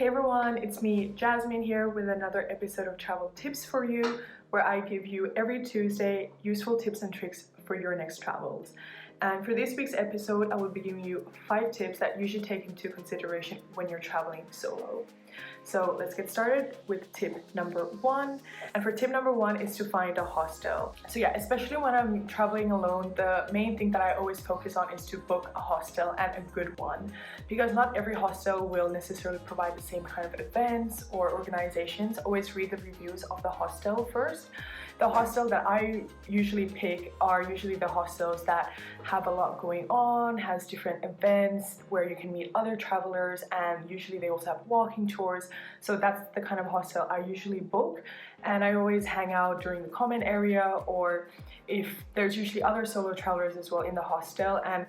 Hey everyone, it's me, Jasmine here with another episode of Travel Tips for You, where I give you every Tuesday useful tips and tricks for your next travels. And for this week's episode, I will be giving you 5 tips that you should take into consideration when you're traveling solo. So let's get started with tip number 1. And for tip number 1 is to find a hostel. So yeah, especially when I'm traveling alone, the main thing that I always focus on is to book a hostel, and a good one, because not every hostel will necessarily provide the same kind of events or organizations. Always read the reviews of the hostel first. The hostel that I usually pick are usually the hostels that have a lot going on, has different events where you can meet other travelers, and usually they also have walking tours. So that's the kind of hostel I usually book, and I always hang out during the common area, or if there's usually other solo travelers as well in the hostel. And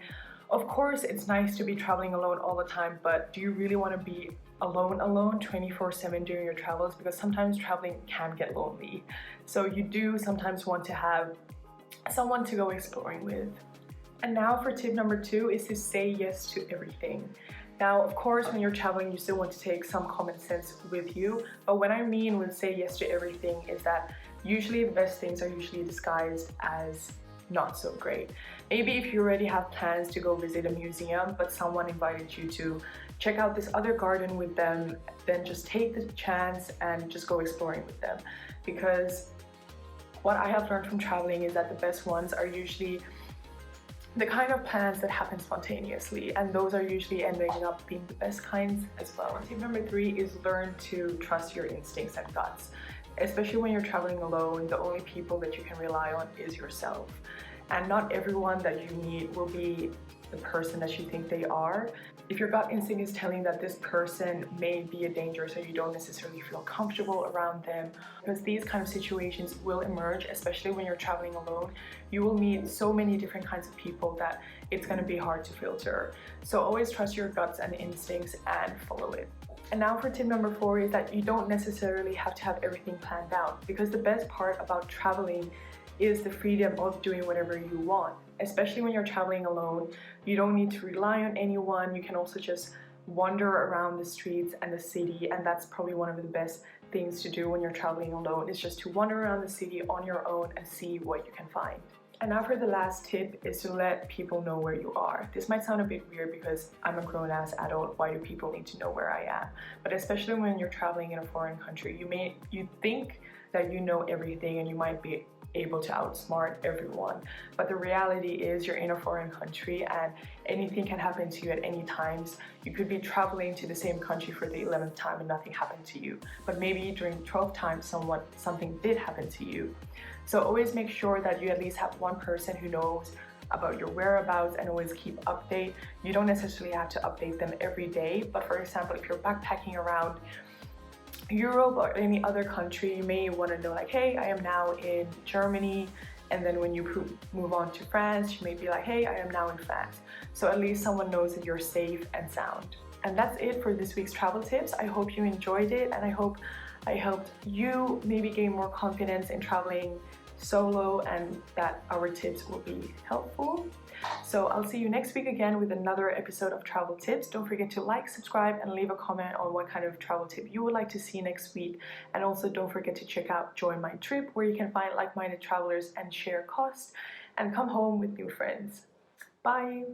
of course it's nice to be traveling alone all the time, but do you really want to be alone 24/7 during your travels? Because sometimes traveling can get lonely, so you do sometimes want to have someone to go exploring with. And now for tip number 2 is to say yes to everything. Now, of course, when you're traveling, you still want to take some common sense with you, but what I mean with say yes to everything is that usually the best things are usually disguised as not so great. Maybe if you already have plans to go visit a museum, but someone invited you to check out this other garden with them, then just take the chance and just go exploring with them. Because what I have learned from traveling is that the best ones are usually the kind of plans that happen spontaneously, and those are usually ending up being the best kinds as well. Tip number 3 is learn to trust your instincts and guts. Especially when you're traveling alone, the only people that you can rely on is yourself. And not everyone that you meet will be the person that you think they are. If your gut instinct is telling that this person may be a danger, so you don't necessarily feel comfortable around them, because these kind of situations will emerge, especially when you're traveling alone. You will meet so many different kinds of people that it's going to be hard to filter. So always trust your guts and instincts and follow it. And now for tip number 4 is that you don't necessarily have to have everything planned out, because the best part about traveling is the freedom of doing whatever you want. Especially when you're traveling alone, you don't need to rely on anyone. You can also just wander around the streets and the city, and that's probably one of the best things to do when you're traveling alone, is just to wander around the city on your own and see what you can find. And now for the last tip is to let people know where you are. This might sound a bit weird because I'm a grown-ass adult. Why do people need to know where I am? But especially when you're traveling in a foreign country, you think that you know everything and you might be able to outsmart everyone, but the reality is you're in a foreign country and anything can happen to you at any times. You could be traveling to the same country for the 11th time and nothing happened to you, but maybe during the 12th time something did happen to you. So always make sure that you at least have one person who knows about your whereabouts, and always keep update. You don't necessarily have to update them every day, but for example, if you're backpacking around Europe or any other country, you may want to know like, hey, I am now in Germany, and then when you move on to France, you may be like, hey, I am now in France. So at least someone knows that you're safe and sound. And that's it for this week's travel tips. I hope you enjoyed it, and I hope I helped you maybe gain more confidence in traveling solo, and that our tips will be helpful. So I'll see you next week again with another episode of Travel Tips. Don't forget to like, subscribe, and leave a comment on what kind of travel tip you would like to see next week. And also don't forget to check out JoinMyTrip, where you can find like-minded travelers and share costs and come home with new friends. Bye!